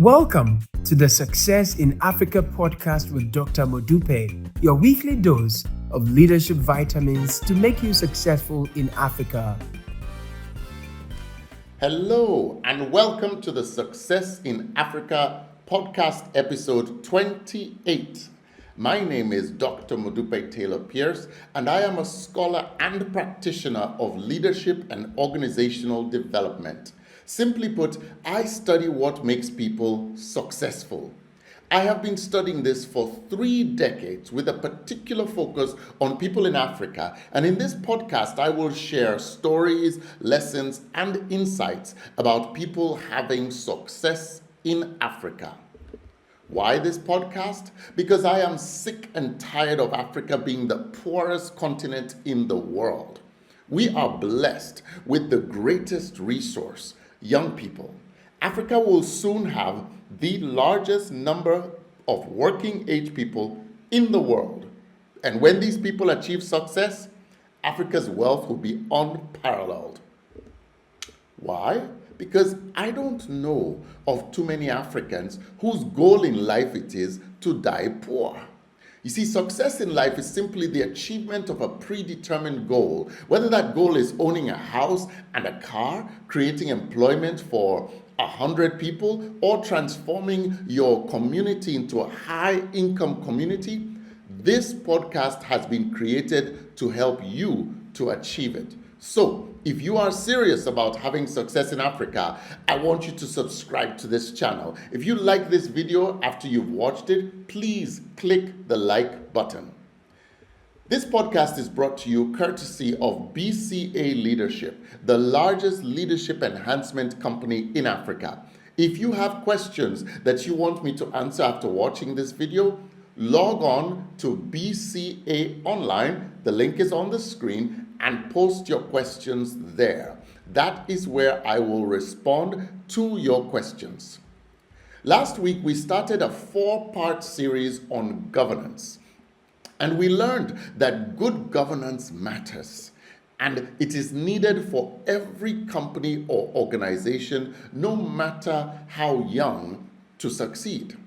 Welcome to the Success in Africa podcast with Dr. Modupe, your weekly dose of leadership vitamins to make you successful in Africa. Hello, and welcome to the Success in Africa podcast episode 28. My name is Dr. Modupe Taylor Pierce, and I am a scholar and practitioner of leadership and organizational development. Simply put, I study what makes people successful. I have been studying this for 3 decades with a particular focus on people in Africa. And in this podcast, I will share stories, lessons, and insights about people having success in Africa. Why this podcast? Because I am sick and tired of Africa being the poorest continent in the world. We are blessed with the greatest resource, young people. Africa will soon have the largest number of working age people in the world. And when these people achieve success, Africa's wealth will be unparalleled. Why? Because I don't know of too many Africans whose goal in life it is to die poor. You see, success in life is simply the achievement of a predetermined goal, whether that goal is owning a house and a car, creating employment for 100 people, or transforming your community into a high-income community. This podcast has been created to help you to achieve it. So, if you are serious about having success in Africa, I want you to subscribe to this channel. If you like this video after you've watched it, please click the like button. This podcast is brought to you courtesy of BCA Leadership, the largest leadership enhancement company in Africa. If you have questions that you want me to answer after watching this video, log on to BCA Online. The link is on the screen, and post your questions there. That is where I will respond to your questions. Last week, we started a 4-part series on governance, and we learned that good governance matters, and it is needed for every company or organization, no matter how young, to succeed.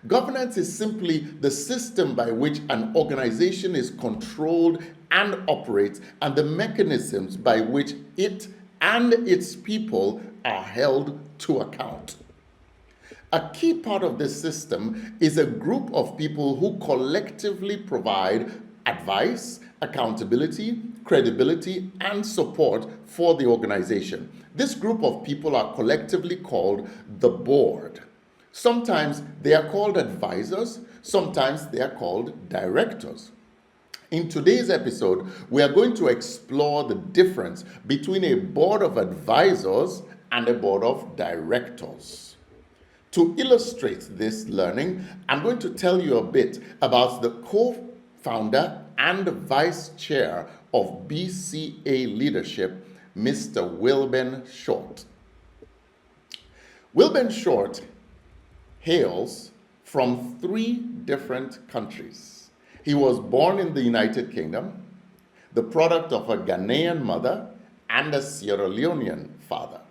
Governance is simply the system by which an organization is controlled and operates, and the mechanisms by which it and its people are held to account. A key part of this system is a group of people who collectively provide advice, accountability, credibility, and support for the organization. This group of people are collectively called the board. Sometimes they are called advisors, sometimes they are called directors. In today's episode, we are going to explore the difference between a board of advisors and a board of directors. To illustrate this learning, I'm going to tell you a bit about the co-founder and vice chair of BCA Leadership, Mr. Wilben Short. Wilben Short hails from 3 different countries. He was born in the United Kingdom, the product of a Ghanaian mother and a Sierra Leonean father.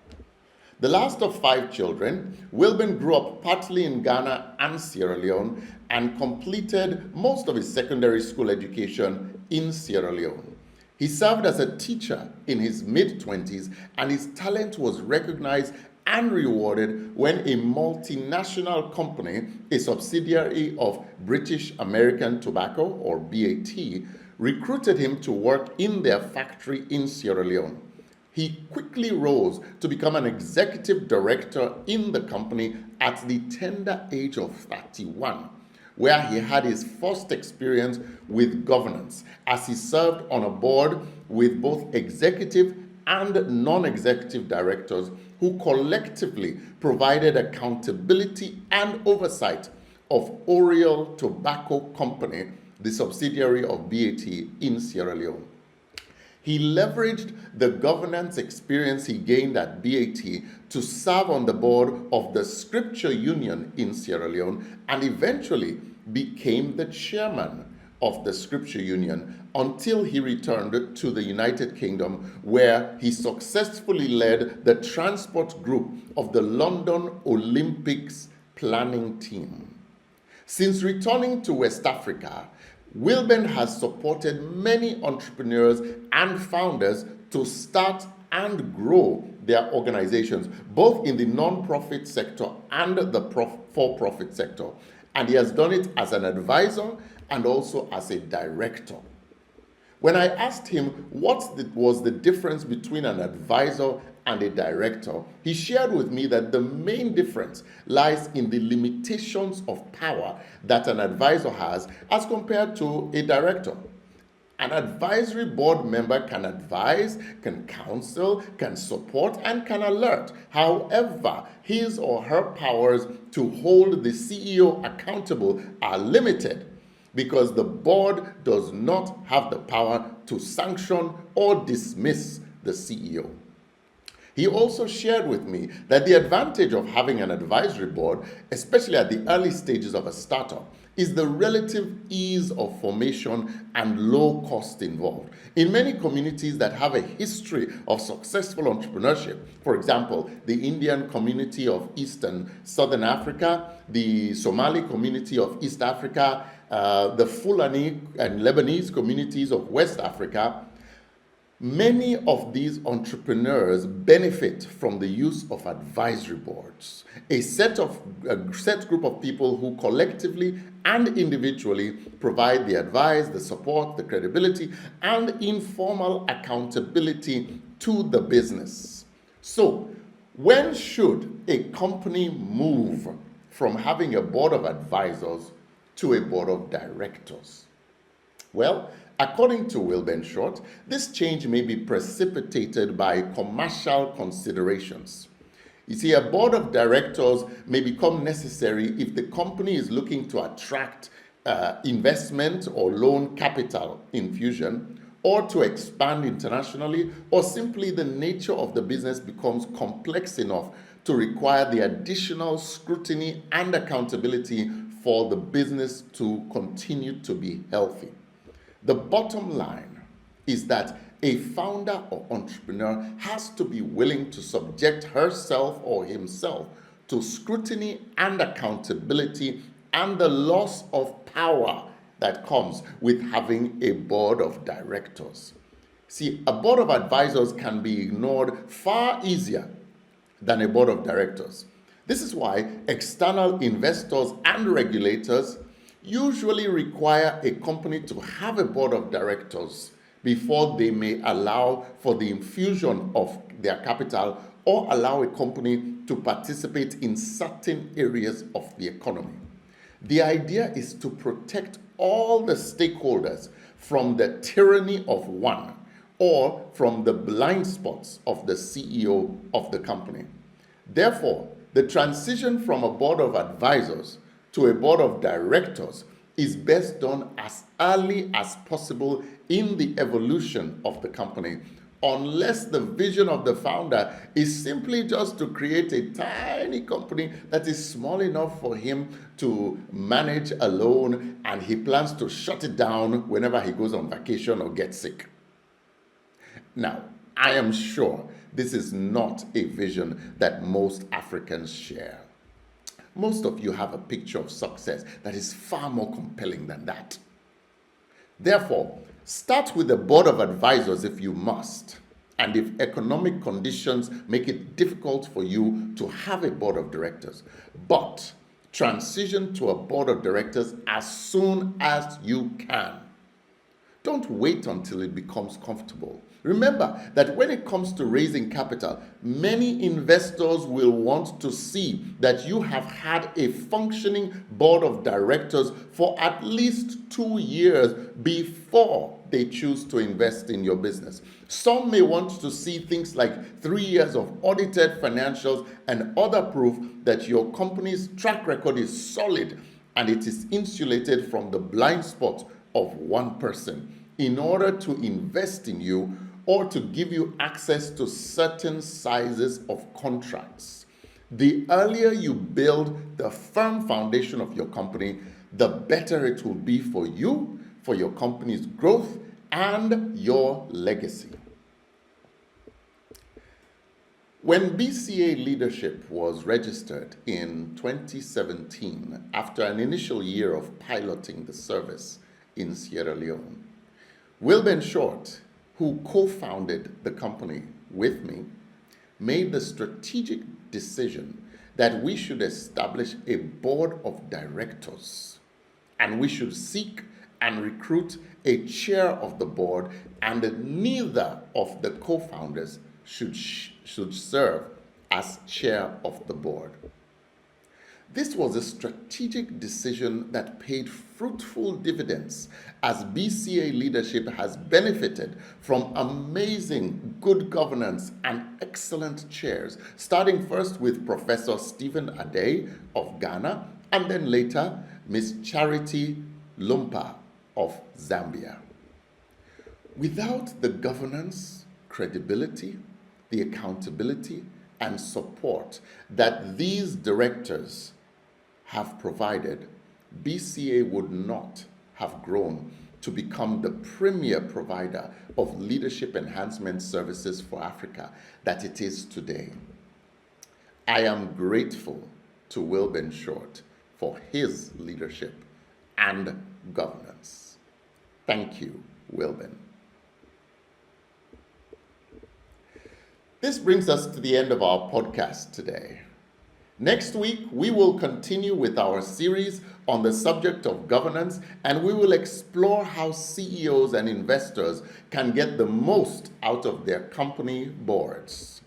The last of 5 children, Wilben grew up partly in Ghana and Sierra Leone and completed most of his secondary school education in Sierra Leone. He served as a teacher in his mid-20s, and his talent was recognized and rewarded when a multinational company, a subsidiary of British American Tobacco, or BAT, recruited him to work in their factory in Sierra Leone. He quickly rose to become an executive director in the company at the tender age of 31, where he had his first experience with governance as he served on a board with both executive and non-executive directors who collectively provided accountability and oversight of Oriel Tobacco Company, the subsidiary of BAT in Sierra Leone. He leveraged the governance experience he gained at BAT to serve on the board of the Scripture Union in Sierra Leone, and eventually became the chairman of the Scripture Union until he returned to the United Kingdom, where he successfully led the transport group of the London Olympics planning team. Since returning to West Africa, Wilben has supported many entrepreneurs and founders to start and grow their organizations, both in the non-profit sector and the for-profit sector. And he has done it as an advisor and also as a director. When I asked him what was the difference between an advisor and a director, he shared with me that the main difference lies in the limitations of power that an advisor has as compared to a director. An advisory board member can advise, can counsel, can support, and can alert. However, his or her powers to hold the CEO accountable are limited, because the board does not have the power to sanction or dismiss the CEO. He also shared with me that the advantage of having an advisory board, especially at the early stages of a startup, is the relative ease of formation and low cost involved. In many communities that have a history of successful entrepreneurship, for example, the Indian community of East and Southern Africa, the Somali community of East Africa, the Fulani and Lebanese communities of West Africa, many of these entrepreneurs benefit from the use of advisory boards, a set group of people who collectively and individually provide the advice, the support, the credibility, and informal accountability to the business. So, when should a company move from having a board of advisors to a board of directors? Well, according to Wilben Short, this change may be precipitated by commercial considerations. You see, a board of directors may become necessary if the company is looking to attract investment or loan capital infusion, or to expand internationally, or simply the nature of the business becomes complex enough to require the additional scrutiny and accountability for the business to continue to be healthy. The bottom line is that a founder or entrepreneur has to be willing to subject herself or himself to scrutiny and accountability and the loss of power that comes with having a board of directors. See, a board of advisors can be ignored far easier than a board of directors. This is why external investors and regulators usually require a company to have a board of directors before they may allow for the infusion of their capital or allow a company to participate in certain areas of the economy. The idea is to protect all the stakeholders from the tyranny of one or from the blind spots of the CEO of the company. Therefore, the transition from a board of advisors to a board of directors is best done as early as possible in the evolution of the company, unless the vision of the founder is simply just to create a tiny company that is small enough for him to manage alone, and he plans to shut it down whenever he goes on vacation or gets sick. Now, I am sure this is not a vision that most Africans share. Most of you have a picture of success that is far more compelling than that. Therefore, start with a board of advisors if you must, and if economic conditions make it difficult for you to have a board of directors. But transition to a board of directors as soon as you can. Don't wait until it becomes comfortable. Remember that when it comes to raising capital, many investors will want to see that you have had a functioning board of directors for at least 2 years before they choose to invest in your business. Some may want to see things like 3 years of audited financials and other proof that your company's track record is solid and it is insulated from the blind spot of one person in order to invest in you or to give you access to certain sizes of contracts. The earlier you build the firm foundation of your company, the better it will be for you, for your company's growth, and your legacy. When BCA leadership was registered in 2017, after an initial year of piloting the service in Sierra Leone, Wilben Short, who co-founded the company with me, made the strategic decision that we should establish a board of directors and we should seek and recruit a chair of the board, and neither of the co-founders should serve as chair of the board. This was a strategic decision that paid fruitful dividends, as BCA leadership has benefited from amazing good governance and excellent chairs, starting first with Professor Stephen Adey of Ghana, and then later Ms. Charity Lumpa of Zambia. Without the governance, credibility, the accountability, and support that these directors have provided, BCA would not have grown to become the premier provider of leadership enhancement services for Africa that it is today. I am grateful to Wilben Short for his leadership and governance. Thank you, Wilben. This brings us to the end of our podcast today. Next week, we will continue with our series on the subject of governance, and we will explore how CEOs and investors can get the most out of their company boards.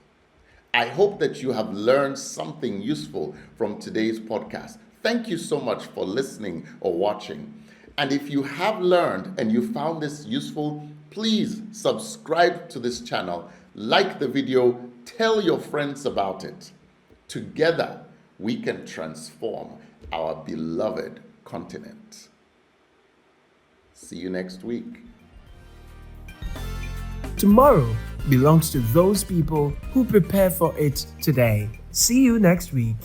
I hope that you have learned something useful from today's podcast. Thank you so much for listening or watching. And if you have learned and you found this useful, please subscribe to this channel, like the video, tell your friends about it. Together, we can transform our beloved continent. See you next week. Tomorrow belongs to those people who prepare for it today. See you next week.